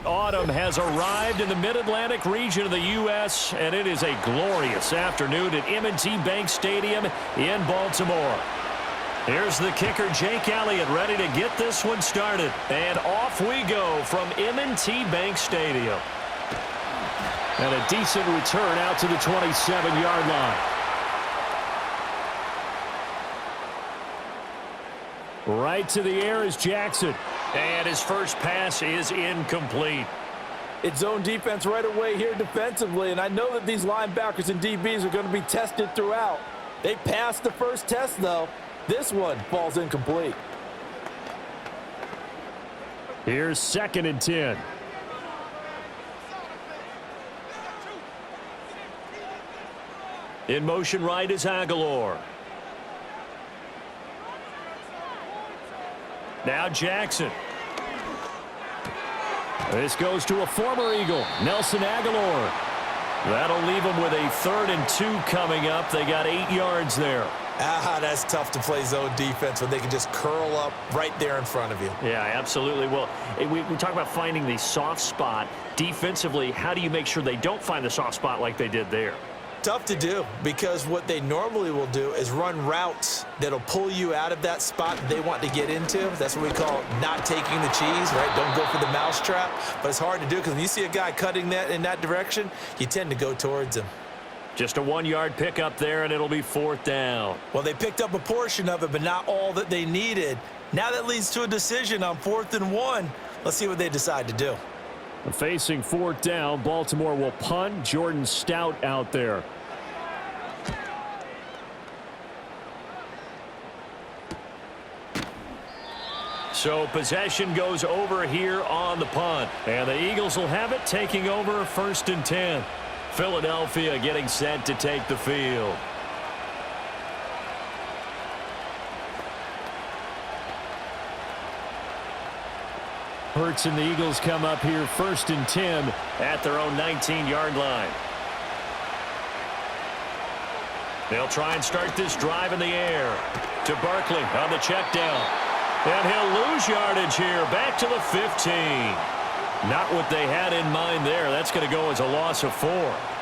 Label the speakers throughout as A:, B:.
A: Autumn has arrived in the Mid-Atlantic region of the U.S., and it is a glorious afternoon at M&T Bank Stadium in Baltimore. Here's the kicker, Jake Elliott, ready to get this one started. And off we go from M&T Bank Stadium. And a decent return out to the 27-yard line. Right to the air is Jackson. And his first pass is incomplete.
B: It's zone defense right away here defensively, and I know that these linebackers and DBs are going to be tested throughout. They passed the first test, though. This one falls incomplete.
A: Here's 2nd and 10. In motion right is Aguilar. Now Jackson. This goes to a former Eagle, Nelson Aguilar. That'll leave them with a 3rd and 2 coming up. They got 8 yards there.
B: That's tough to play zone defense when they can just curl up right there in front of you.
A: Yeah, absolutely. Well, we talk about finding the soft spot. Defensively, how do you make sure they don't find the soft spot like they did there?
B: Tough to do, because what they normally will do is run routes that'll pull you out of that spot they want to get into. That's what we call not taking the cheese, right? Don't go for the mousetrap. But it's hard to do because when you see a guy cutting that in that direction, you tend to go towards him.
A: Just a 1-yard pickup there, and it'll be 4th down.
B: Well, they picked up a portion of it, but not all that they needed. Now that leads to a decision on 4th and 1. Let's see what they decide to do.
A: Facing 4th down, Baltimore will punt. Jordan Stout out there. So possession goes over here on the punt. And the Eagles will have it, taking over 1st and 10. Philadelphia getting set to take the field. Hurts and the Eagles come up here 1st and 10 at their own 19-yard line. They'll try and start this drive in the air to Barkley on the check down. And he'll lose yardage here back to the 15. Not what they had in mind there. That's going to go as a loss of 4.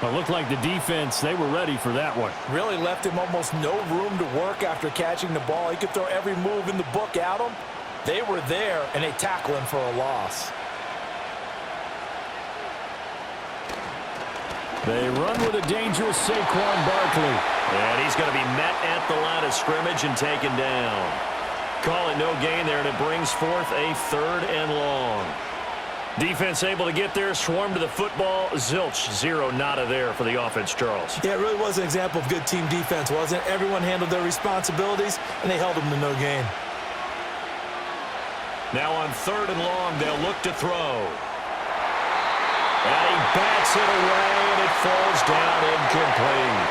A: It looked like the defense, they were ready for that one.
B: Really left him almost no room to work after catching the ball. He could throw every move in the book at him. They were there, and they tackle him for a loss.
A: They run with a dangerous Saquon Barkley. And he's going to be met at the line of scrimmage and taken down. Call it no gain there, and it brings forth a 3rd and long. Defense able to get there, swarm to the football. Zilch, 0 nada there for the offense, Charles.
B: Yeah, it really was an example of good team defense, wasn't it? Everyone handled their responsibilities, and they held them to no gain.
A: Now on 3rd and long, they'll look to throw. And he bats it away, and it falls down incomplete.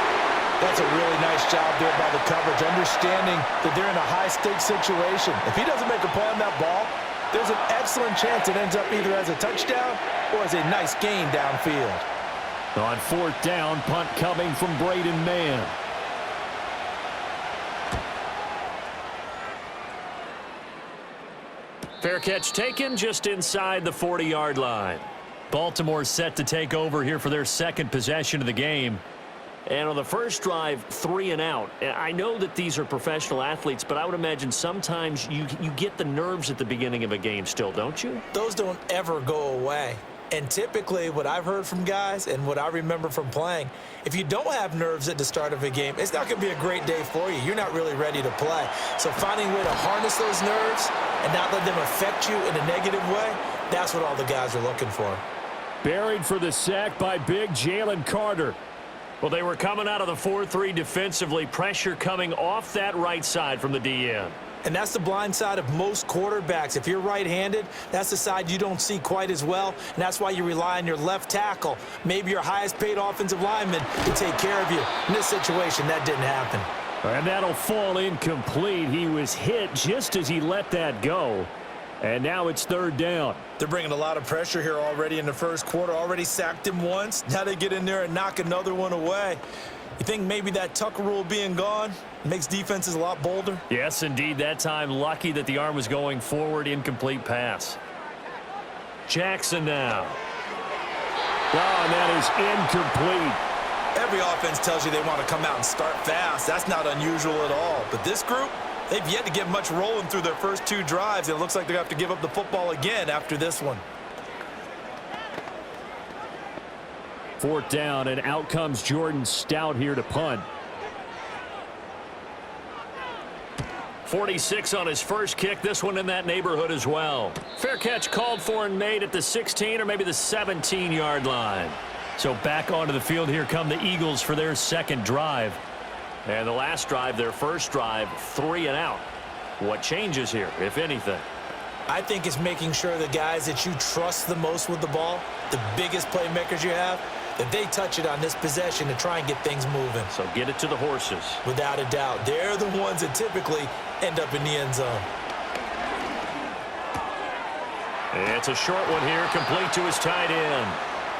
B: That's a really nice job there by the coverage, understanding that they're in a high-stakes situation. If he doesn't make a play on that ball, there's an excellent chance it ends up either as a touchdown or as a nice gain downfield.
A: On 4th down, punt coming from Braden Mann. Fair catch taken just inside the 40-yard line. Baltimore set to take over here for their 2nd possession of the game. And on the first drive, 3 and out. I know that these are professional athletes, but I would imagine sometimes you get the nerves at the beginning of a game still, don't you?
B: Those don't ever go away. And typically what I've heard from guys and what I remember from playing, if you don't have nerves at the start of a game, it's not going to be a great day for you. You're not really ready to play. So finding a way to harness those nerves and not let them affect you in a negative way, that's what all the guys are looking for.
A: Buried for the sack by big Jalen Carter. Well, they were coming out of the 4-3 defensively. Pressure coming off that right side from the DN.
B: And that's the blind side of most quarterbacks. If you're right-handed, that's the side you don't see quite as well. And that's why you rely on your left tackle, maybe your highest-paid offensive lineman, to take care of you. In this situation, that didn't happen.
A: And that'll fall incomplete. He was hit just as he let that go. And now it's 3rd down.
B: They're bringing a lot of pressure here already in the first quarter. Already sacked him once. Now they get in there and knock another one away. You think maybe that Tucker rule being gone makes defenses a lot bolder?
A: Yes, indeed. That time, lucky that the arm was going forward. Incomplete pass. Jackson now. Oh, and that is incomplete.
B: Every offense tells you they want to come out and start fast. That's not unusual at all. But this group, they've yet to get much rolling through their first 2 drives. And it looks like they're going to have to give up the football again after this one.
A: 4th down, and out comes Jordan Stout here to punt. 46 on his first kick. This one in that neighborhood as well. Fair catch called for and made at the 16 or maybe the 17-yard line. So back onto the field here come the Eagles for their second drive. And the last drive, their first drive, 3 and out. What changes here, if anything?
B: I think it's making sure the guys that you trust the most with the ball, the biggest playmakers you have, that they touch it on this possession to try and get things moving.
A: So get it to the horses.
B: Without a doubt. They're the ones that typically end up in the end zone.
A: It's a short one here, complete to his tight end.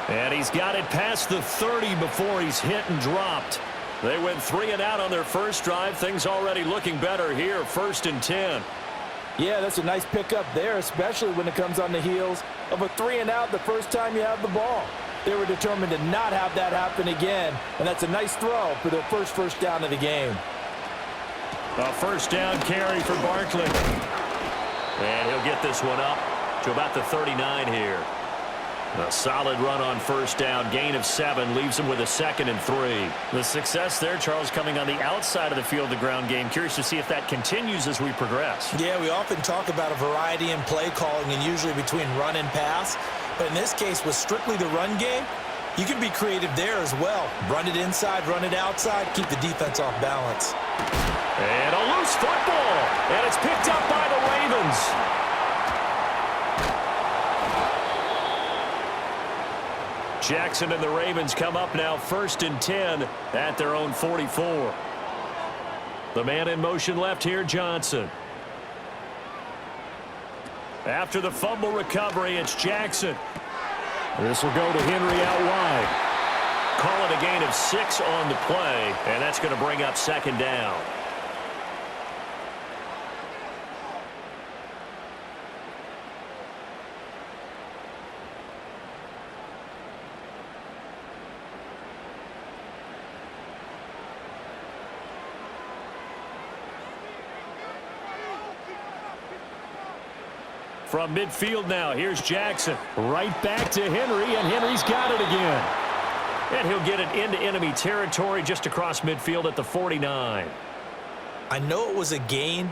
A: And he's got it past the 30 before he's hit and dropped. They went 3 and out on their first drive. Things already looking better here, 1st and 10.
C: Yeah, that's a nice pickup there, especially when it comes on the heels of a 3 and out the first time you have the ball. They were determined to not have that happen again, and that's a nice throw for their first down of the game.
A: A 1st down carry for Barkley. And he'll get this one up to about the 39 here. A solid run on 1st down. Gain of 7 leaves him with a 2nd and 3. The success there, Charles, coming on the outside of the field, the ground game. Curious to see if that continues as we progress.
B: Yeah, we often talk about a variety in play calling and usually between run and pass. But in this case, with strictly the run game, you can be creative there as well. Run it inside, run it outside, keep the defense off balance.
A: And a loose football. And it's picked up by the Ravens. Jackson and the Ravens come up now 1st and 10 at their own 44. The man in motion left here, Johnson. After the fumble recovery, it's Jackson. This will go to Henry out wide. Call it a gain of 6 on the play, and that's going to bring up 2nd down. From midfield now, here's Jackson. Right back to Henry, and Henry's got it again. And he'll get it into enemy territory just across midfield at the 49.
B: I know it was a gain,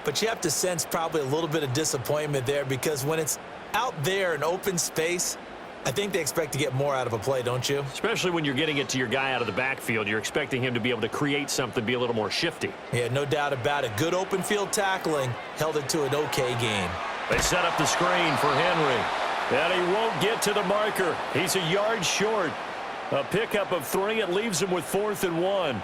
B: but you have to sense probably a little bit of disappointment there because when it's out there in open space, I think they expect to get more out of a play, don't you?
A: Especially when you're getting it to your guy out of the backfield. You're expecting him to be able to create something, be a little more shifty.
B: Yeah, no doubt about it. Good open field tackling held it to an okay gain.
A: They set up the screen for Henry. And he won't get to the marker. He's a yard short. A pickup of 3. It leaves him with 4th and 1.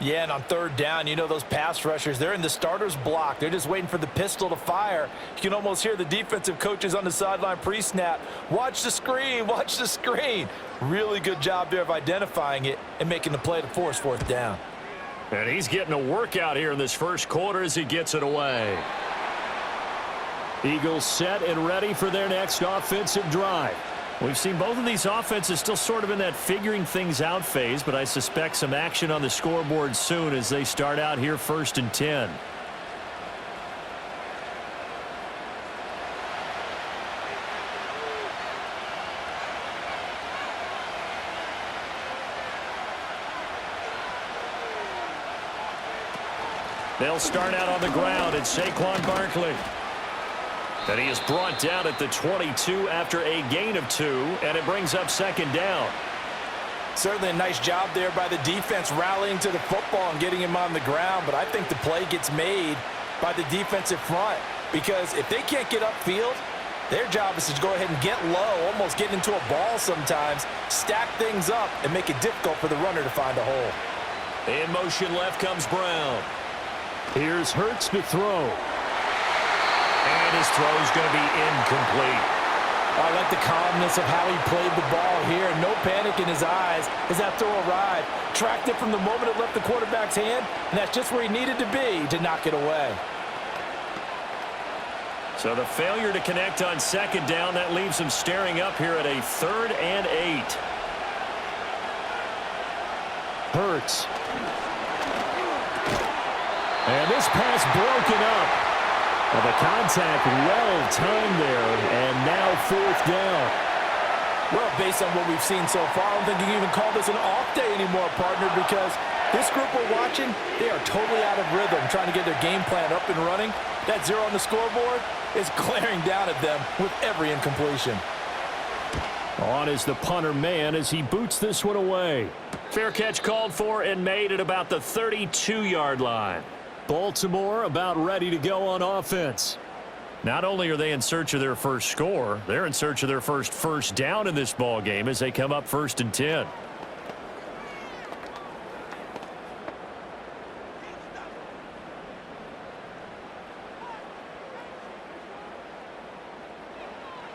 C: Yeah, and on 3rd down, you know those pass rushers, they're in the starter's block. They're just waiting for the pistol to fire. You can almost hear the defensive coaches on the sideline pre-snap. Watch the screen, watch the screen. Really good job there of identifying it and making the play to force 4th down.
A: And he's getting a workout here in this first quarter as he gets it away. Eagles set and ready for their next offensive drive. We've seen both of these offenses still sort of in that figuring things out phase, but I suspect some action on the scoreboard soon as they start out here 1st and 10. They'll start out on the ground. It's Saquon Barkley. And he is brought down at the 22 after a gain of 2, and it brings up 2nd down.
C: Certainly a nice job there by the defense rallying to the football and getting him on the ground, but I think the play gets made by the defensive front because if they can't get upfield, their job is to go ahead and get low, almost get into a ball sometimes, stack things up, and make it difficult for the runner to find a hole.
A: In motion left comes Brown. Here's Hurts to throw. And his throw is going to be incomplete.
C: I like the calmness of how he played the ball here. No panic in his eyes as that throw arrived. Tracked it from the moment it left the quarterback's hand, and that's just where he needed to be to knock it away.
A: So the failure to connect on second down, that leaves him staring up here at a 3rd and 8.
D: Hurts. And this pass broken up. Well, the contact well timed there, and now 4th down.
C: Well, based on what we've seen so far, I don't think you can even call this an off day anymore, partner, because this group we're watching, they are totally out of rhythm, trying to get their game plan up and running. That 0 on the scoreboard is glaring down at them with every incompletion.
D: On is the punter man as he boots this one away.
A: Fair catch called for and made at about the 32-yard line.
D: Baltimore about ready to go on offense.
A: Not only are they in search of their first score, they're in search of their first down in this ball game as they come up 1st and 10.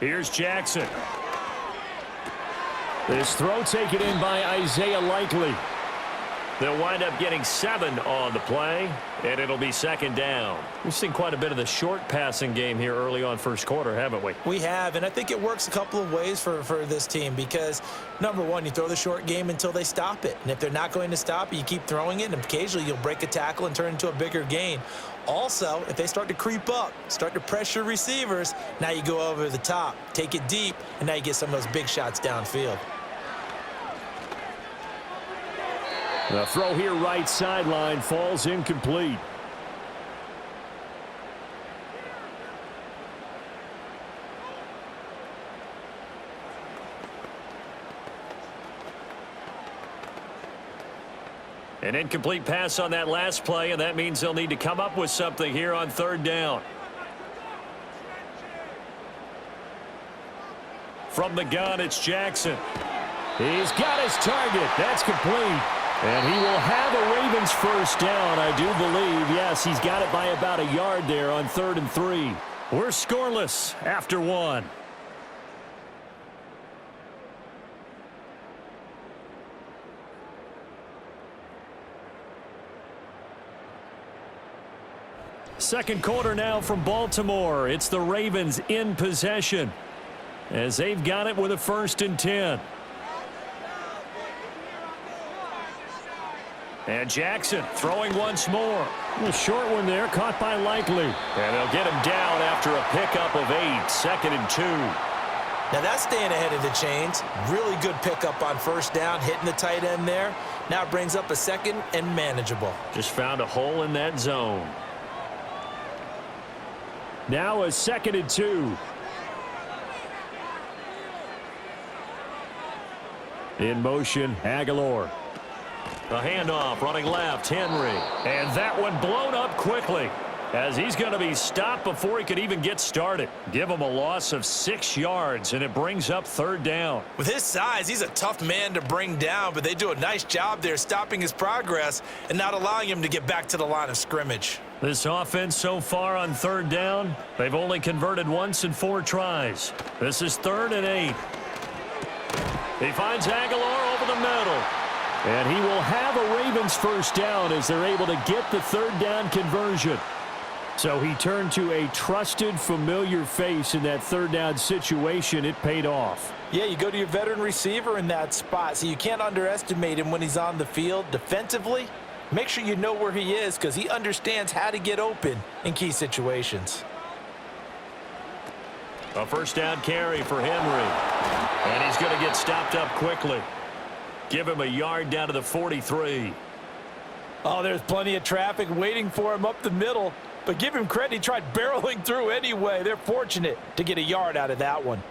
A: Here's Jackson.
D: This throw taken in by Isaiah Likely.
A: They'll wind up getting 7 on the play, and it'll be 2nd down. We've seen quite a bit of the short passing game here early on first quarter, haven't we?
B: We have, and I think it works a couple of ways for this team because, number one, you throw the short game until they stop it. And if they're not going to stop it, you keep throwing it, and occasionally you'll break a tackle and turn into a bigger gain. Also, if they start to creep up, start to pressure receivers, now you go over the top, take it deep, and now you get some of those big shots downfield.
D: The throw here right sideline falls incomplete.
A: An incomplete pass on that last play, and that means they'll need to come up with something here on 3rd down. From the gun, it's Jackson.
D: He's got his target. That's complete. And he will have a Ravens first down, I do believe. Yes, he's got it by about a yard there on 3rd and 3.
A: We're scoreless after 1.
D: Second quarter now from Baltimore. It's the Ravens in possession as they've got it with a 1st and 10.
A: And Jackson throwing once more.
D: A short one there, caught by Likely.
A: And they'll get him down after a pickup of 8, 2nd and 2.
B: Now that's staying ahead of the chains. Really good pickup on 1st down, hitting the tight end there. Now it brings up a 2nd and manageable.
A: Just found a hole in that zone.
D: Now a 2nd and 2. In motion, Aguilar.
A: The handoff, running left, Henry. And that one blown up quickly as he's going to be stopped before he could even get started. Give him a loss of 6 yards, and it brings up 3rd down.
B: With his size, he's a tough man to bring down, but they do a nice job there stopping his progress and not allowing him to get back to the line of scrimmage.
A: This offense so far on 3rd down, they've only converted once in 4 tries. This is 3rd and 8. He finds Aguilar over the middle.
D: And he will have a Ravens first down as they're able to get the 3rd down conversion. So he turned to a trusted, familiar face in that 3rd down situation. It paid off.
C: Yeah, you go to your veteran receiver in that spot, so you can't underestimate him when he's on the field defensively. Make sure you know where he is because he understands how to get open in key situations.
A: A 1st down carry for Henry. And he's going to get stopped up quickly. Give him a yard down to the 43.
C: Oh, there's plenty of traffic waiting for him up the middle. But give him credit, he tried barreling through anyway. They're fortunate to get a yard out of that one.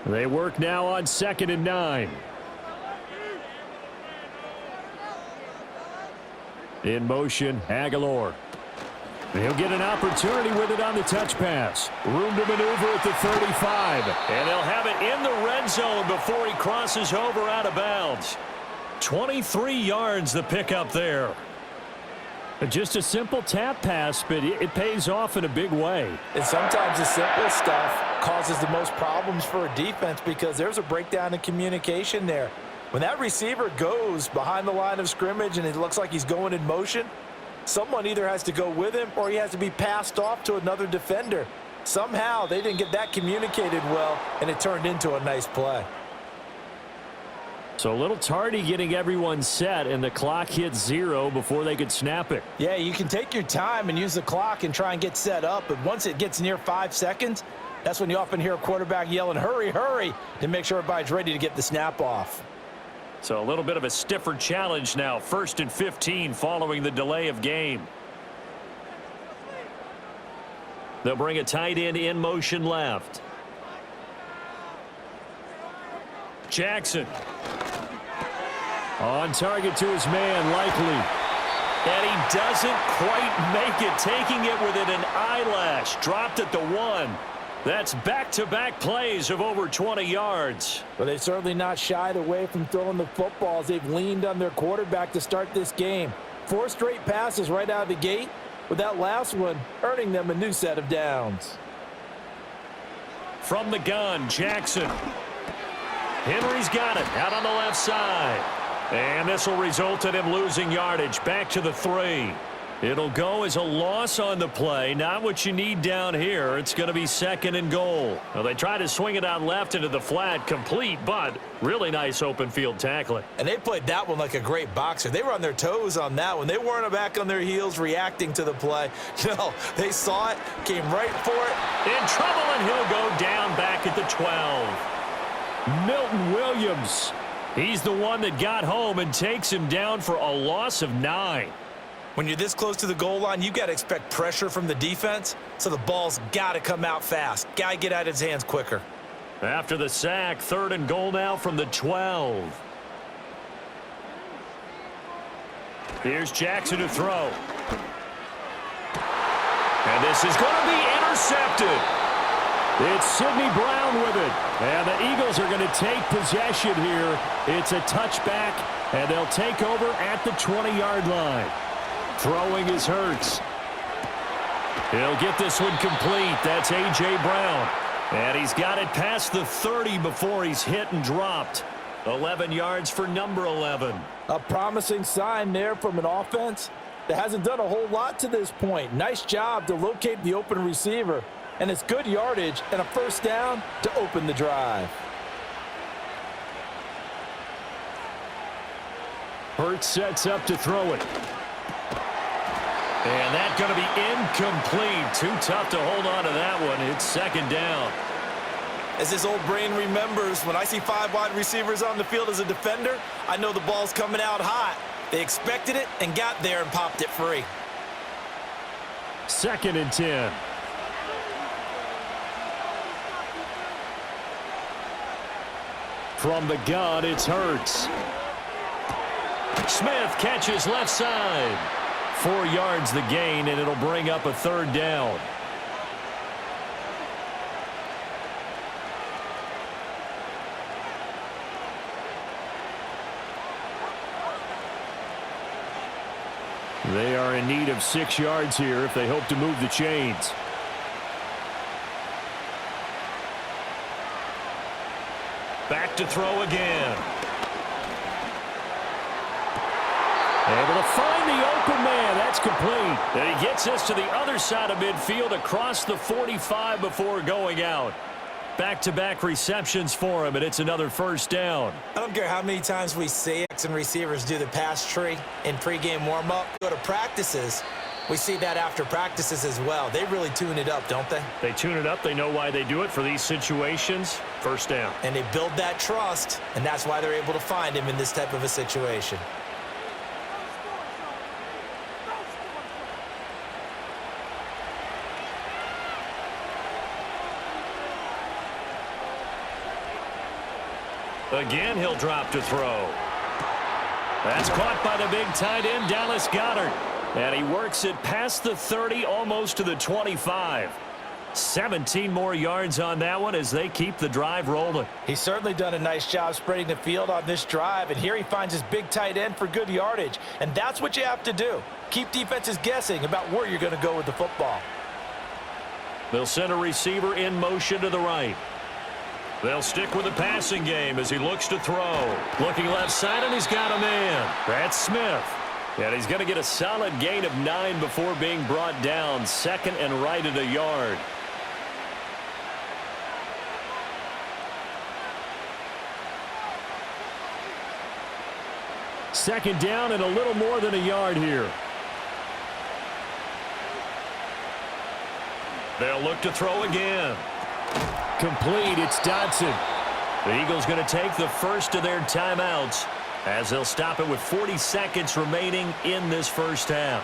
D: They work now on 2nd and 9. In motion, Aguilar. He'll get an opportunity with it on the touch pass. Room to maneuver at the 35.
A: And they'll have it in the red zone before he crosses over out of bounds. 23 yards the pickup there.
D: Just a simple tap pass, but it pays off in a big way.
C: And sometimes the simple stuff causes the most problems for a defense because there's a breakdown in communication there. When that receiver goes behind the line of scrimmage and it looks like he's going in motion, Someone either has to go with him or he has to be passed off to another defender. Somehow they didn't get that communicated well, and it turned into a nice play.
D: So a little tardy getting everyone set, and the clock hit 0 before they could snap it.
C: Yeah, you can take your time and use the clock and try and get set up, but once it gets near 5 seconds, that's when you often hear a quarterback yelling, hurry, hurry, to make sure everybody's ready to get the snap off.
A: So a little bit of a stiffer challenge now. 1st and 15 following the delay of game. They'll bring a tight end in motion left. Jackson.
D: On target to his man, Likely.
A: And he doesn't quite make it, taking it within an eyelash. Dropped at the 1. That's back-to-back plays of over 20 yards.
C: But they've certainly not shied away from throwing the footballs. They've leaned on their quarterback to start this game. 4 straight passes right out of the gate, with that last one earning them a new set of downs.
A: From the gun, Jackson. Henry's got it out on the left side. And this will result in him losing yardage back to the 3. It'll go as a loss on the play. Not what you need down here. It's going to be 2nd and goal. Well, they try to swing it out left into the flat, complete, but really nice open field tackling.
B: And they played that one like a great boxer. They were on their toes on that one. They weren't back on their heels reacting to the play. No, they saw it, came right for it.
A: In trouble, and he'll go down back at the 12.
D: Milton Williams.
A: He's the one that got home and takes him down for a loss of 9.
B: When you're this close to the goal line, you've got to expect pressure from the defense, so the ball's got to come out fast. Got to get out of his hands quicker.
A: After the sack, 3rd and goal now from the 12. Here's Jackson to throw. And this is going to be intercepted.
D: It's Sidney Brown with it. And the Eagles are going to take possession here. It's a touchback, and they'll take over at the 20-yard line. Throwing is Hurts. He'll get this one complete. That's A.J. Brown.
A: And he's got it past the 30 before he's hit and dropped. 11 yards for number 11.
C: A promising sign there from an offense that hasn't done a whole lot to this point. Nice job to locate the open receiver. And it's good yardage and a 1st down to open the drive.
D: Hurts sets up to throw it.
A: And that's going to be incomplete. Too tough to hold on to that one. It's 2nd down.
B: As his old brain remembers, when I see 5 wide receivers on the field as a defender, I know the ball's coming out hot. They expected it and got there and popped it free.
D: 2nd and 10. From the gun, it's Hurts.
A: Smith catches left side.
D: 4 yards the gain, and it'll bring up a 3rd down. They are in need of 6 yards here if they hope to move the chains.
A: Back to throw again.
D: Able to find the open man. That's complete.
A: And he gets us to the other side of midfield across the 45 before going out. Back-to-back receptions for him, and it's another 1st down.
B: I don't care how many times we see X and receivers do the pass tree in pregame warm-up. Go to practices, we see that after practices as well. They really tune it up, don't they?
A: They tune it up. They know why they do it for these situations. 1st down.
B: And they build that trust, and that's why they're able to find him in this type of a situation.
A: Again, he'll drop to throw. That's caught by the big tight end, Dallas Goedert. And he works it past the 30, almost to the 25. 17 more yards on that one as they keep the drive rolling.
C: He's certainly done a nice job spreading the field on this drive, and here he finds his big tight end for good yardage. And that's what you have to do. Keep defenses guessing about where you're going to go with the football.
A: They'll send a receiver in motion to the right. They'll stick with the passing game as he looks to throw. Looking left side, and he's got a man. That's Smith. And he's going to get a solid gain of 9 before being brought down. Second and right at a yard.
D: Second down and a little more than a yard here.
A: They'll look to throw again.
D: Complete. It's Dotson.
A: The Eagles going to take the first of their timeouts as they'll stop it with 40 seconds remaining in this first half.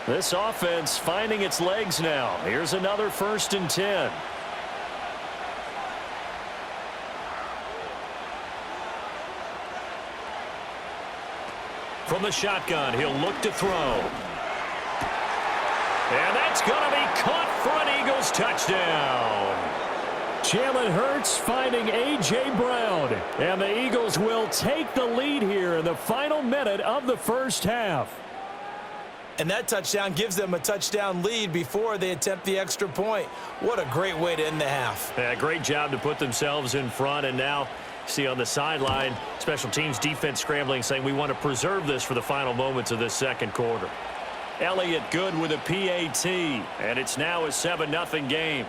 A: This offense finding its legs now. Here's another 1st and 10. From the shotgun, he'll look to throw. And that's going to be caught for an Eagles touchdown.
D: Jalen Hurts finding A.J. Brown. And the Eagles will take the lead here in the final minute of the first half.
B: And that touchdown gives them a touchdown lead before they attempt the extra point. What a great way to end the half.
A: Yeah, great job to put themselves in front. And now, see on the sideline, special teams defense scrambling, saying we want to preserve this for the final moments of this second quarter. Elliott good with a PAT. And it's now a 7-0 game.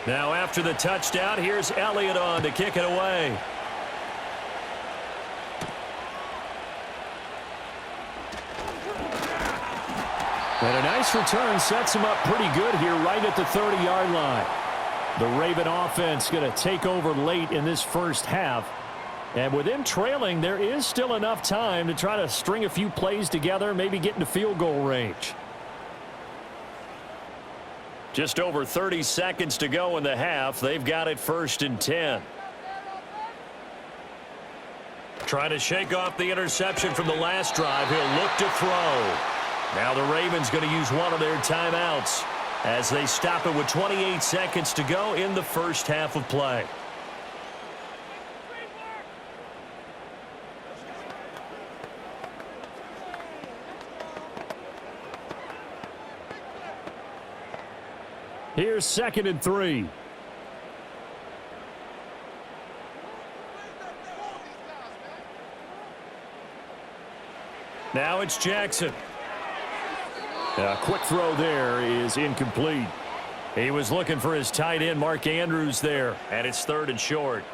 A: Now after the touchdown, here's Elliott on to kick it away.
D: And a nice return sets him up pretty good here right at the 30-yard line. The Raven offense going to take over late in this first half. And with them trailing, there is still enough time to try to string a few plays together, maybe get into field goal range.
A: Just over 30 seconds to go in the half. They've got it 1st and 10. Trying to shake off the interception from the last drive. He'll look to throw. Now the Ravens going to use one of their timeouts as they stop it with 28 seconds to go in the first half of play.
D: Here's 2nd and 3.
A: Now it's Jackson.
D: A quick throw there is incomplete.
A: He was looking for his tight end, Mark Andrews, there. And it's 3rd and short.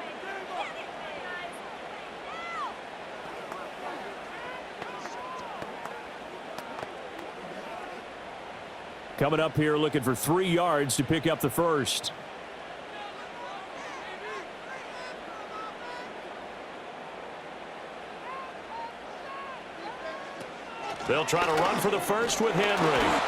D: Coming up here looking for 3 yards to pick up the first.
A: They'll try to run for the first with Henry.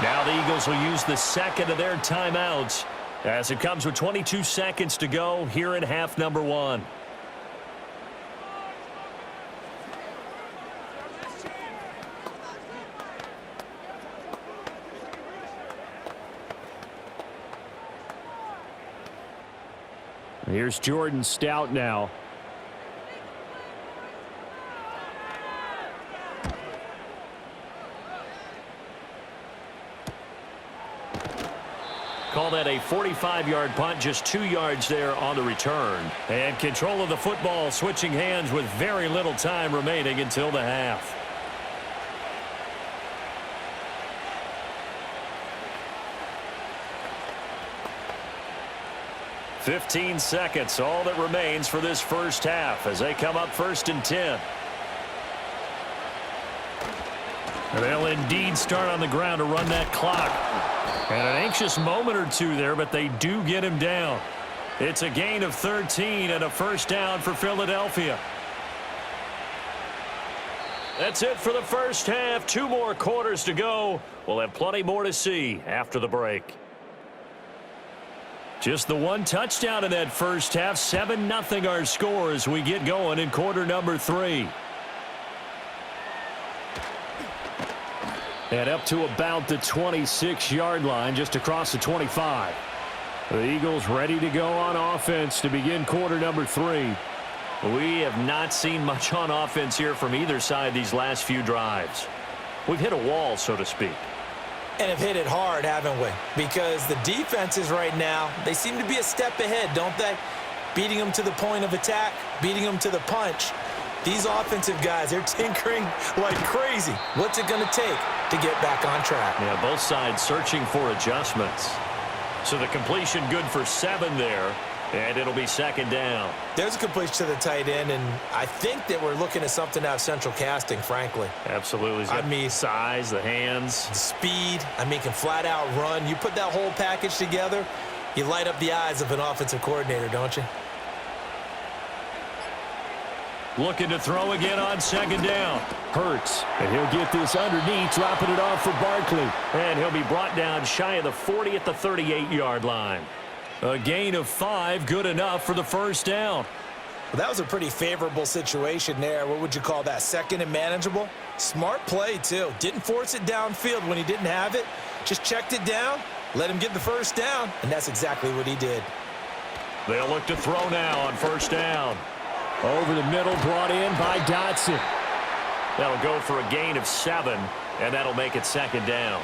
A: Now the Eagles will use the second of their timeouts as it comes with 22 seconds to go here in half number 1.
D: Here's Jordan Stout now.
A: Call that a 45-yard punt, just 2 yards there on the return. And control of the football switching hands with very little time remaining until the half. "15 seconds, all that remains for this first half as they come up 1st and 10. And they'll indeed start on the ground to run that clock. And an anxious moment or two there, but they do get him down. It's a gain of 13 and a first down for Philadelphia. That's it for the first half. 2 more quarters to go. We'll have plenty more to see after the break. Just the 1 touchdown in that first half. 7-0 our score as we get going in quarter number 3.
D: And up to about the 26-yard line, just across the 25. The Eagles ready to go on offense to begin quarter number 3.
A: We have not seen much on offense here from either side these last few drives. We've hit a wall, so to speak.
B: And have hit it hard, haven't we? Because the defenses right now, they seem to be a step ahead, don't they? Beating them to the point of attack, beating them to the punch. These offensive guys, they're tinkering like crazy. What's it going to take to get back on track?
A: Yeah, both sides searching for adjustments. So the completion good for 7 there, and it'll be second down.
B: There's a completion to the tight end, and I think that we're looking at something out of central casting, frankly.
A: Absolutely.
B: I mean,
A: size, the hands.
B: Speed, can flat out run. You put that whole package together, you light up the eyes of an offensive coordinator, don't you?
A: Looking to throw again on second down.
D: Hurts, and he'll get this underneath, dropping it off for Barkley.
A: And he'll be brought down shy of the 40 at the 38-yard line. A gain of 5, good enough for the first down.
B: Well, that was a pretty favorable situation there. What would you call that? Second and manageable? Smart play, too. Didn't force it downfield when he didn't have it. Just checked it down, let him get the first down, and that's exactly what he did.
A: They'll look to throw now on first down.
D: Over the middle, brought in by Dotson.
A: That'll go for a gain of 7, and that'll make it second down.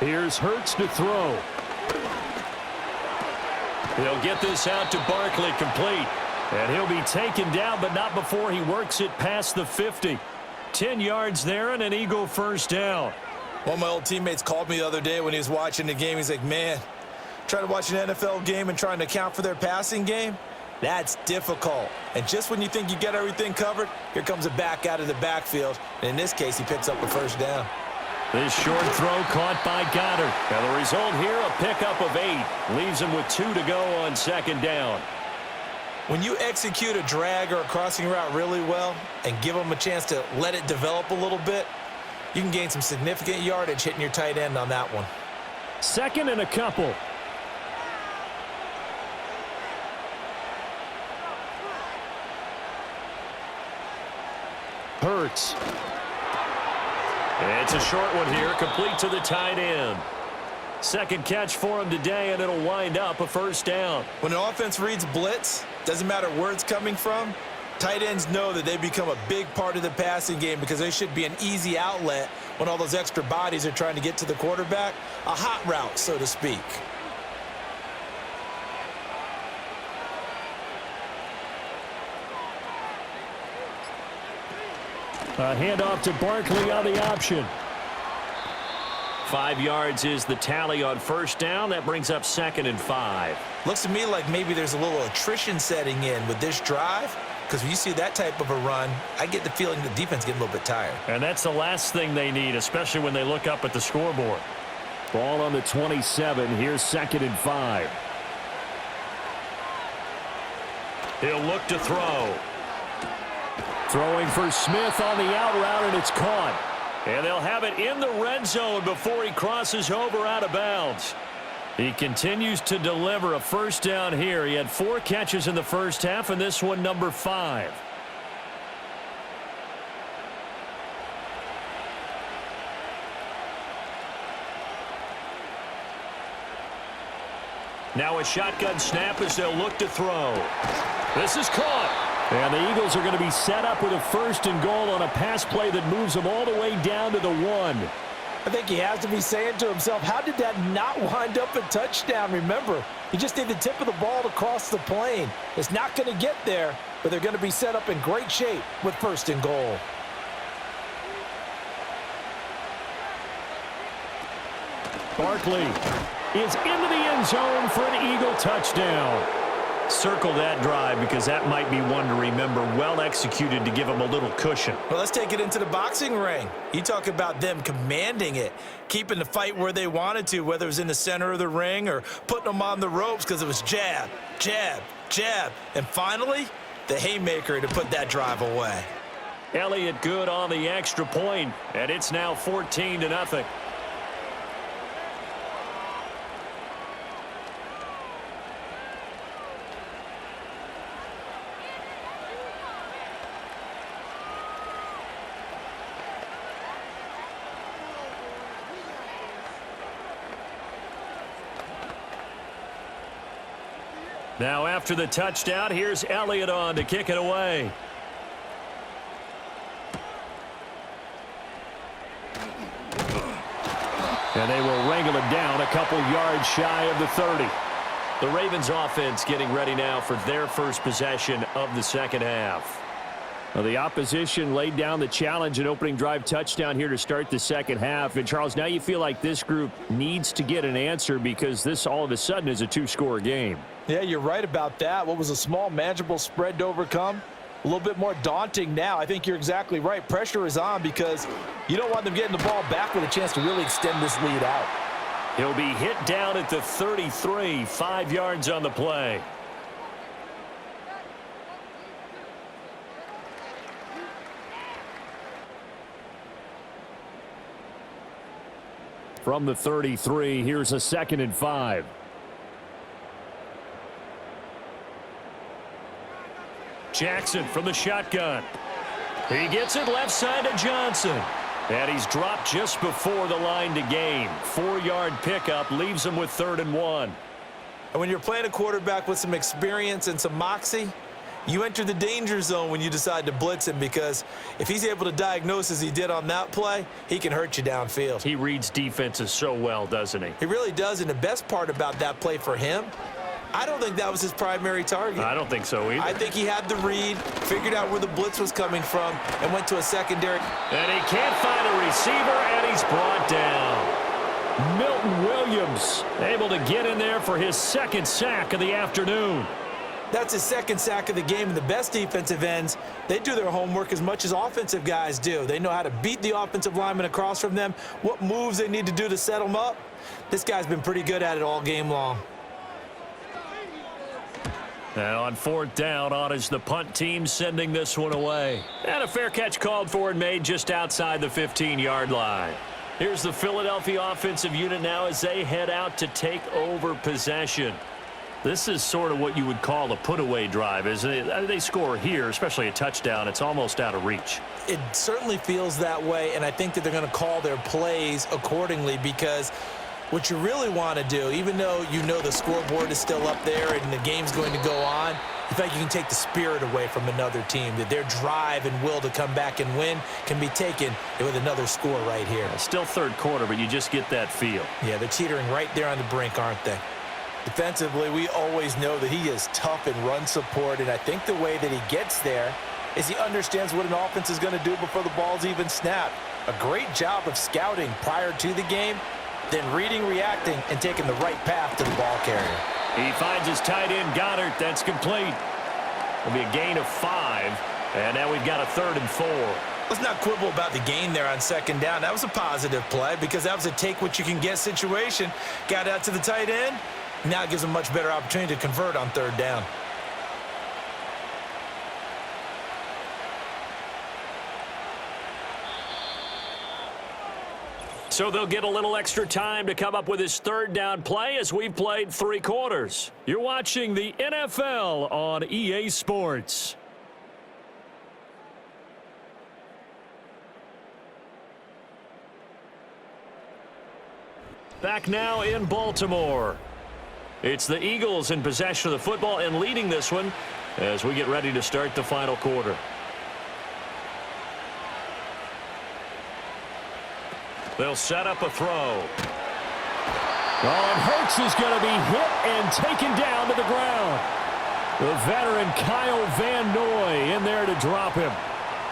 D: Here's Hurts to throw.
A: He'll get this out to Barkley, complete.
D: And he'll be taken down, but not before he works it past the 50. 10 yards there and an Eagle first down.
B: One of my old teammates called me the other day when he was watching the game. He's like, man, trying to watch an NFL game and trying to account for their passing game, that's difficult. And just when you think you get everything covered, here comes a back out of the backfield. And in this case, he picks up the first down.
A: This short throw caught by Goddard. Now the result here, a pickup of 8. Leaves him with 2 to go on second down.
B: When you execute a drag or a crossing route really well and give them a chance to let it develop a little bit, you can gain some significant yardage hitting your tight end on that one.
D: Second and a couple. Hurts.
A: It's a short one here, complete to the tight end. Second catch for him today, and it'll wind up a first down.
B: When an offense reads blitz, doesn't matter where it's coming from, tight ends know that they become a big part of the passing game because they should be an easy outlet when all those extra bodies are trying to get to the quarterback. A hot route, so to speak.
D: A handoff to Barkley on the option.
A: 5 yards is the tally on first down. That brings up second and 5.
B: Looks to me like maybe there's a little attrition setting in with this drive, because when you see that type of a run, I get the feeling the defense getting a little bit tired.
A: And that's the last thing they need, especially when they look up at the scoreboard.
D: Ball on the 27. Here's second and 5.
A: He'll look to throw.
D: Throwing for Smith on the out route, and it's caught.
A: And they'll have it in the red zone before he crosses over out of bounds. He continues to deliver a first down here. He had 4 catches in the first half, and this one number 5. Now a shotgun snap as they'll look to throw. This is caught.
D: And the Eagles are going to be set up with a first and goal on a pass play that moves them all the way down to the 1.
B: I think he has to be saying to himself, how did that not wind up a touchdown? Remember, you just need the tip of the ball to cross the plane. It's not going to get there, but they're going to be set up in great shape with first and goal.
D: Barkley is into the end zone for an Eagle touchdown.
A: Circle that drive because that might be one to remember. Well executed to give them a little cushion.
B: Well, let's take it into the boxing ring. You talk about them commanding it, keeping the fight where they wanted to, whether it was in the center of the ring or putting them on the ropes because it was jab, jab, jab. And finally, the haymaker to put that drive away.
A: Elliott good on the extra point, and it's now 14-0. Now after the touchdown, here's Elliott on to kick it away. And they will wrangle it down a couple yards shy of the 30. The Ravens offense getting ready now for their first possession of the second half.
D: Well, the opposition laid down the challenge and opening drive touchdown here to start the second half. And, Charles, now you feel like this group needs to get an answer because this all of a sudden is a two-score game.
C: Yeah, you're right about that. What was a small, manageable spread to overcome? A little bit more daunting now. I think you're exactly right. Pressure is on because you don't want them getting the ball back with a chance to really extend this lead out.
A: He'll be hit down at the 33, 5 yards on the play.
D: From the 33, here's a 2nd and 5.
A: Jackson from the shotgun. He gets it left side to Johnson. And he's dropped just before the line to gain. 4-yard pickup leaves him with 3rd and 1.
B: And when you're playing a quarterback with some experience and some moxie, you enter the danger zone when you decide to blitz him, because if he's able to diagnose as he did on that play, he can hurt you downfield.
A: He reads defenses so well, doesn't he?
B: He really does, and the best part about that play for him, I don't think that was his primary target.
A: I don't think so either.
B: I think he had the read, figured out where the blitz was coming from, and went to a secondary.
A: And he can't find a receiver, and he's brought down.
D: Milton Williams able to get in there for his 2nd sack of the afternoon.
B: That's his 2nd sack of the game, and the best defensive ends, they do their homework as much as offensive guys do. They know how to beat the offensive lineman across from them, what moves they need to do to set them up. This guy's been pretty good at it all game long.
A: Now on 4th down, on is the punt team sending this one away. And a fair catch called for and made just outside the 15-yard line. Here's the Philadelphia offensive unit now as they head out to take over possession. This is sort of what you would call a put-away drive, isn't it? They score here, especially a touchdown. It's almost out of reach.
B: It certainly feels that way, and I think that they're going to call their plays accordingly, because what you really want to do, even though you know the scoreboard is still up there and the game's going to go on, you think you can take the spirit away from another team, that their drive and will to come back and win can be taken with another score right here.
A: Still 3rd quarter, but you just get that feel.
B: Yeah, they're teetering right there on the brink, aren't they?
C: Defensively, we always know that he is tough in run support, and I think the way that he gets there is he understands what an offense is going to do before the ball's even snapped. A great job of scouting prior to the game, then reading, reacting, and taking the right path to the ball carrier.
A: He finds his tight end, Goddard. That's complete. It'll be a gain of 5, and now we've got a 3rd and 4.
B: Let's not quibble about the gain there on 2nd down. That was a positive play because that was a take-what-you-can-get situation. Got out to the tight end. Now it gives them a much better opportunity to convert on 3rd down.
A: So they'll get a little extra time to come up with his 3rd down play as we've played 3 quarters. You're watching the NFL on EA Sports. Back now in Baltimore. It's the Eagles in possession of the football and leading this one as we get ready to start the final quarter. They'll set up a throw.
D: Oh, and Hurts is going to be hit and taken down to the ground. The veteran Kyle Van Noy in there to drop him.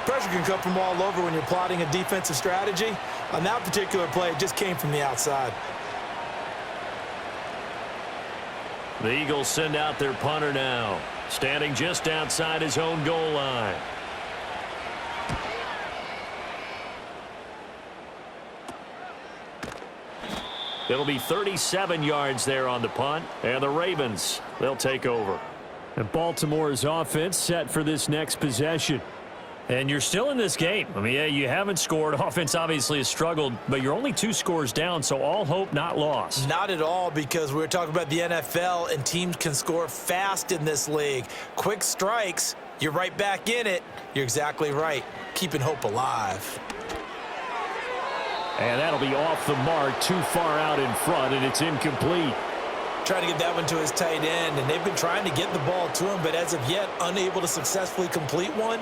B: Pressure can come from all over when you're plotting a defensive strategy. On that particular play, it just came from the outside.
A: The Eagles send out their punter now, standing just outside his own goal line. It'll be 37 yards there on the punt, and the Ravens, they'll take over.
D: And Baltimore's offense set for this next possession.
A: And you're still in this game. I mean, yeah, you haven't scored. Offense obviously has struggled, but you're only 2 scores down, so all hope not lost.
B: Not at all, because we were talking about the NFL, and teams can score fast in this league. Quick strikes, you're right back in it. You're exactly right. Keeping hope alive.
D: And that'll be off the mark, too far out in front, and it's incomplete.
B: Trying to get that one to his tight end, and they've been trying to get the ball to him, but as of yet, unable to successfully complete one.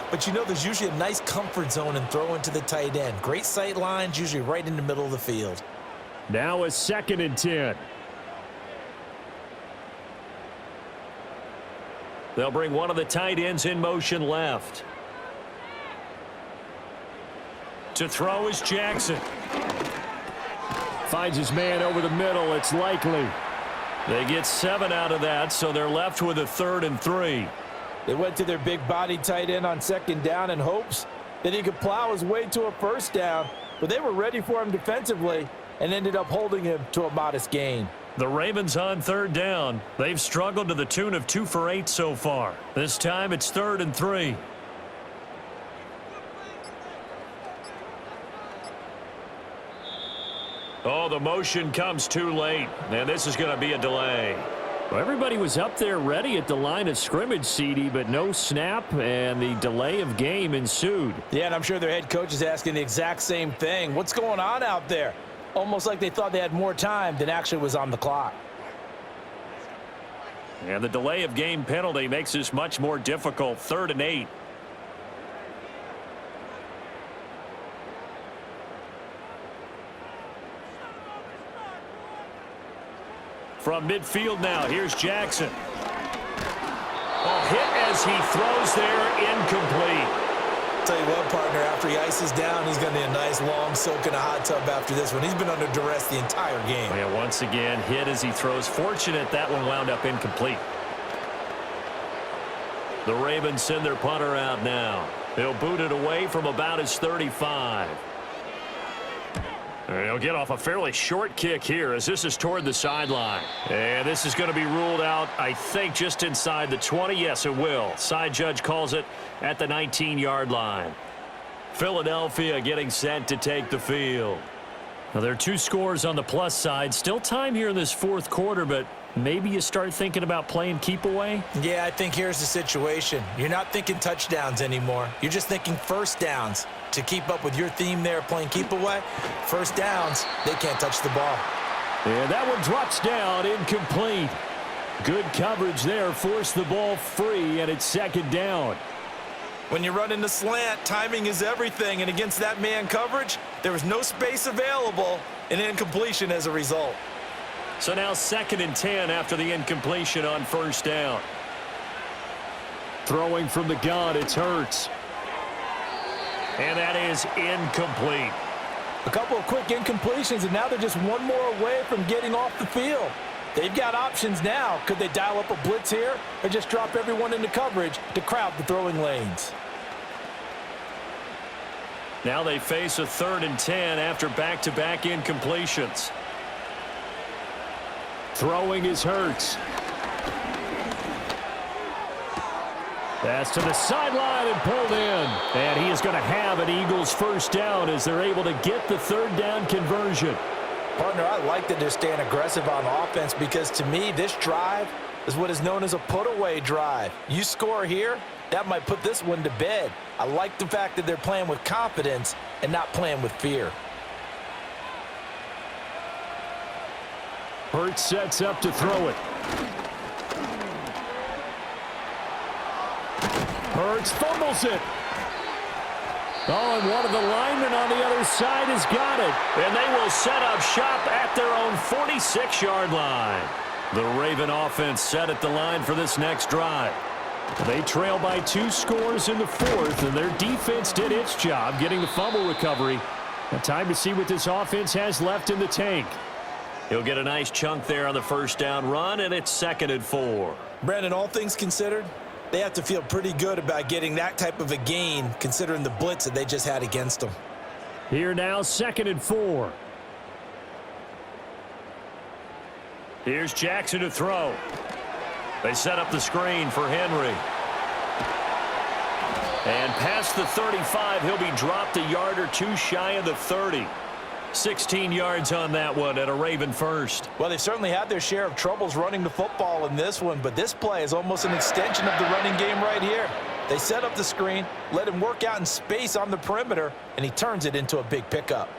B: But you know, there's usually a nice comfort zone and throw into the tight end. Great sight lines, usually right in the middle of the field.
D: Now a 2nd and 10.
A: They'll bring one of the tight ends in motion left. To throw is Jackson.
D: Finds his man over the middle. It's likely.
A: They get 7 out of that, so they're left with a 3rd and 3.
C: They went to their big body tight end on 2nd down in hopes that he could plow his way to a 1st down, but they were ready for him defensively and ended up holding him to a modest gain.
A: The Ravens on 3rd down. They've struggled to the tune of 2 for 8 so far. This time it's 3rd and 3. Oh, the motion comes too late, and this is going to be a delay.
D: Well, everybody was up there ready at the line of scrimmage, CD, but no snap, and the delay of game ensued.
C: Yeah, and I'm sure their head coach is asking the exact same thing. What's going on out there? Almost like they thought they had more time than actually was on the clock.
A: And the delay of game penalty makes this much more difficult. 3rd and 8. From midfield now, here's Jackson. Hit as he throws there, incomplete.
B: Tell you what, partner, after he ices down, he's going to need a nice long soak in a hot tub after this one. He's been under duress the entire game.
A: Yeah, once again, hit as he throws. Fortunate that one wound up incomplete. The Ravens send their punter out now. He'll boot it away from about his 35. He'll get off a fairly short kick here as this is toward the sideline. And this is going to be ruled out, I think, just inside the 20. Yes, it will. Side judge calls it at the 19-yard line. Philadelphia getting set to take the field. Now, there are 2 scores on the plus side. Still time here in this 4th quarter, but maybe you start thinking about playing keep away?
B: Yeah, I think here's the situation. You're not thinking touchdowns anymore. You're just thinking 1st downs. To keep up with your theme there, playing keep away, 1st downs, they can't touch the ball.
D: And that one drops down, incomplete. Good coverage there, forced the ball free, and it's 2nd down.
B: When you run in the slant, timing is everything, and against that man coverage, there was no space available, and incompletion as a result.
A: So now 2nd and 10 after the incompletion on 1st down.
D: Throwing from the gun, it's Hurts.
A: And that is incomplete.
C: A couple of quick incompletions, and now they're just one more away from getting off the field. They've got options now. Could they dial up a blitz here or just drop everyone into coverage to crowd the throwing lanes?
A: Now they face a 3rd and 10 after back-to-back incompletions.
D: Throwing is Hurts. Pass to the sideline and pulled in. And he is going to have an Eagles 1st down as they're able to get the 3rd down conversion.
C: Partner, I like that they're staying aggressive on offense because to me, this drive is what is known as a put-away drive. You score here, that might put this one to bed. I like the fact that they're playing with confidence and not playing with fear.
D: Hurts sets up to throw it. Hurts fumbles it. Oh, and one of the linemen on the other side has got it.
A: And they will set up shop at their own 46-yard line. The Raven offense set at the line for this next drive.
D: They trail by 2 scores in the 4th, and their defense did its job getting the fumble recovery. Now time to see what this offense has left in the tank.
A: He'll get a nice chunk there on the 1st down run, and it's 2nd and 4.
B: Brandon, all things considered, they have to feel pretty good about getting that type of a gain, considering the blitz that they just had against them.
D: Here now, 2nd and 4.
A: Here's Jackson to throw. They set up the screen for Henry. And past the 35, he'll be dropped a yard or two shy of the 30. 16 yards on that one and a Raven first.
C: Well, they've certainly had their share of troubles running the football in this one, but this play is almost an extension of the running game right here. They set up the screen, let him work out in space on the perimeter, and he turns it into a big pickup.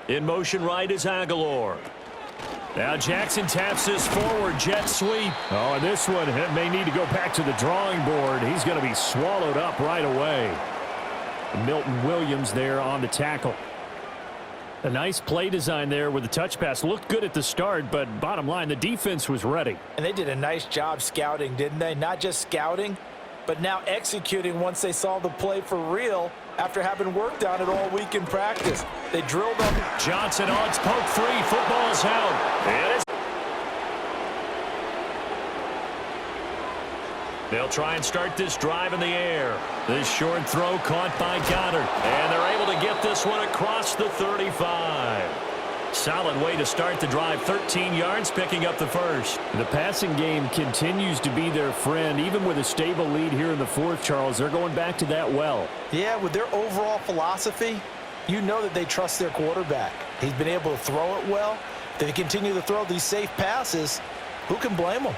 A: In motion right is Aguilar. Now Jackson taps this forward jet sweep.
D: Oh, and this one may need to go back to the drawing board. He's going to be swallowed up right away. Milton Williams there on the tackle. A nice play design there with the touch pass. Looked good at the start, but bottom line, the defense was ready.
C: And they did a nice job scouting, didn't they? Not just scouting, but now executing once they saw the play for real after having worked on it all week in practice. They drilled up.
A: Johnson odds poke three. Football's out. It is. They'll try and start this drive in the air. This short throw caught by Goddard. And they're able to get this one across the 35. Solid way to start the drive. 13 yards, picking up the first.
D: The passing game continues to be their friend. Even with a stable lead here in the fourth, Charles, they're going back to that well.
C: Yeah, with their overall philosophy, you know that they trust their quarterback. He's been able to throw it well. If they continue to throw these safe passes, who can blame them?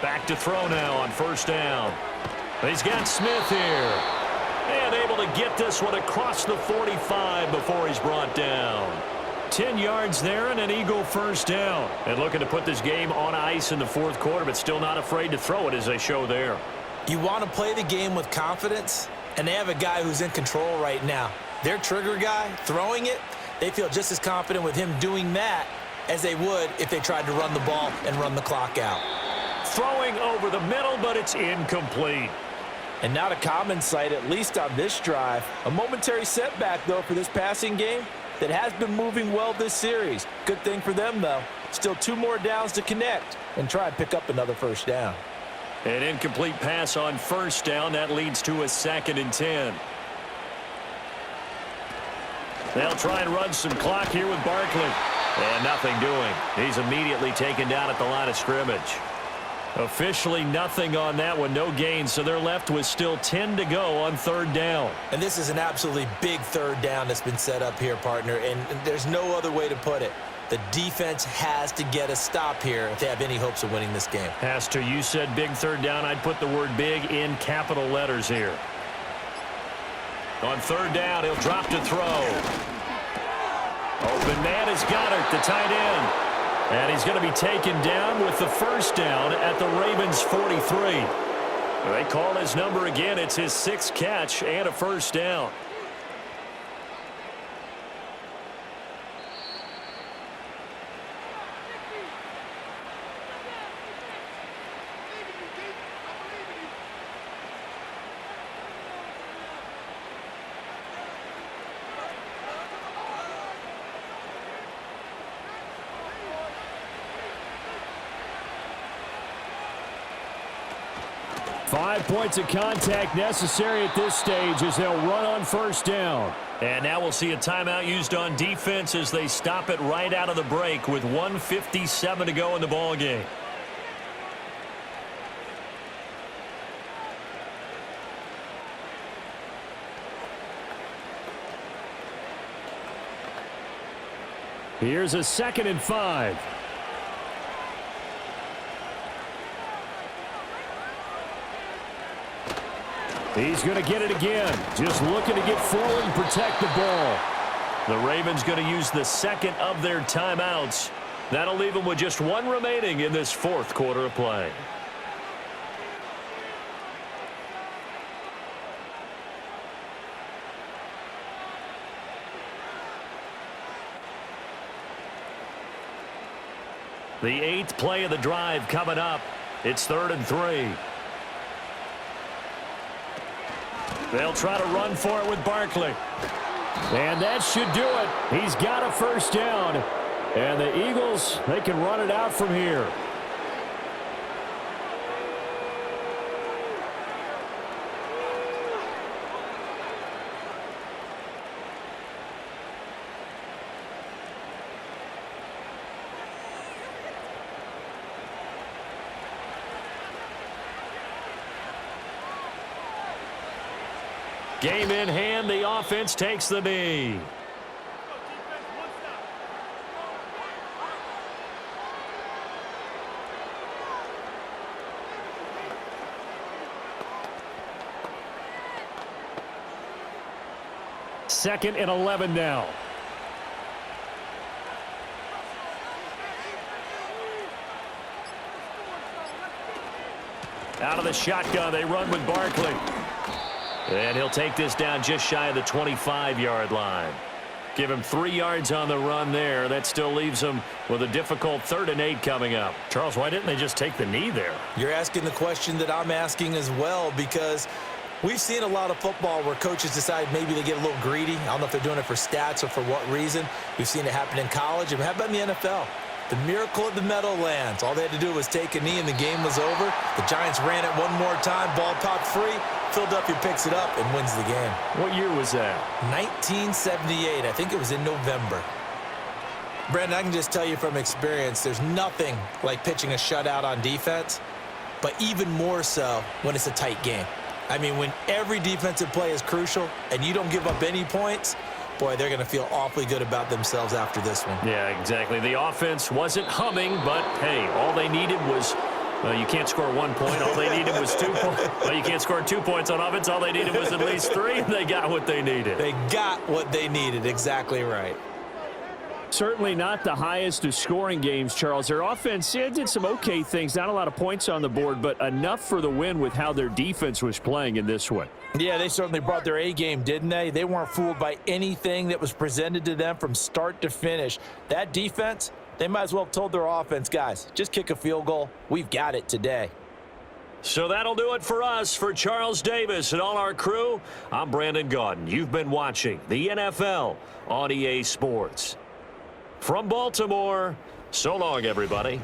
A: Back to throw now on first down. He's got Smith here. And able to get this one across the 45 before he's brought down. 10 yards there and an Eagle first down. And looking to put this game on ice in the fourth quarter, but still not afraid to throw it as they show there.
B: You want to play the game with confidence, and they have a guy who's in control right now. Their trigger guy throwing it, they feel just as confident with him doing that as they would if they tried to run the ball and run the clock out.
A: Throwing over the middle, but it's incomplete.
C: And not a common sight, at least on this drive. A momentary setback, though, for this passing game that has been moving well this series. Good thing for them, though. Still 2 more downs to connect and try and pick up another first down.
A: An incomplete pass on first down. That leads to a 2nd and 10. They'll try and run some clock here with Barkley. And nothing doing. He's immediately taken down at the line of scrimmage. Officially nothing on that one, no gain, so they're left with still 10 to go on third down.
B: And this is an absolutely big third down that's been set up here, partner, and there's no other way to put it. The defense has to get a stop here if they have any hopes of winning this game.
A: Pastor, you said big third down. I'd put the word big in capital letters here. On third down, he'll drop to throw. Open man is Goddard, the tight end. And he's going to be taken down with the first down at the Ravens' 43. They call his number again. It's his 6th catch and a first down.
D: Five points of contact necessary at this stage as they'll run on first down.
A: And now we'll see a timeout used on defense as they stop it right out of the break with 1:57 to go in the ball game.
D: Here's a 2nd and 5. He's going to get it again. Just looking to get forward and protect the ball.
A: The Ravens going to use the 2nd of their timeouts. That'll leave them with just 1 remaining in this fourth quarter of play. The 8th play of the drive coming up. It's 3rd and 3. They'll try to run for it with Barkley.
D: And that should do it. He's got a first down. And the Eagles, they can run it out from here.
A: Game in hand, the offense takes the knee.
D: Second and 11 now.
A: Out of the shotgun, they run with Barkley. And he'll take this down just shy of the 25-yard line. Give him 3 yards on the run there. That still leaves him with a difficult 3rd and 8 coming up. Charles, why didn't they just take the knee there?
B: You're asking the question that I'm asking as well, because we've seen a lot of football where coaches decide maybe they get a little greedy. I don't know if they're doing it for stats or for what reason. We've seen it happen in college. And how about in the NFL? The miracle of the Meadowlands. All they had to do was take a knee and the game was over. The Giants ran it one more time. Ball popped free. Philadelphia picks it up and wins the game.
A: What year was that?
B: 1978. I think it was in November. Brandon, I can just tell you from experience, there's nothing like pitching a shutout on defense, but even more so when it's a tight game. I mean, when every defensive play is crucial and you don't give up any points, boy, they're going to feel awfully good about themselves after this one.
A: Yeah, exactly. The offense wasn't humming, but, hey, all they needed was, you can't score 1 point. All they needed was 2 points. Well, you can't score 2 points on offense. All they needed was at least 3, and they got what they needed.
B: They got what they needed. Exactly right.
D: Certainly not the highest of scoring games, Charles. Their offense did some okay things. Not a lot of points on the board, but enough for the win with how their defense was playing in this one.
C: Yeah, they certainly brought their A game, didn't they? They weren't fooled by anything that was presented to them from start to finish. That defense, they might as well have told their offense, guys, just kick a field goal. We've got it today.
A: So that'll do it for us. For Charles Davis and all our crew, I'm Brandon Gaudin. You've been watching the NFL on EA Sports. From Baltimore, so long, everybody.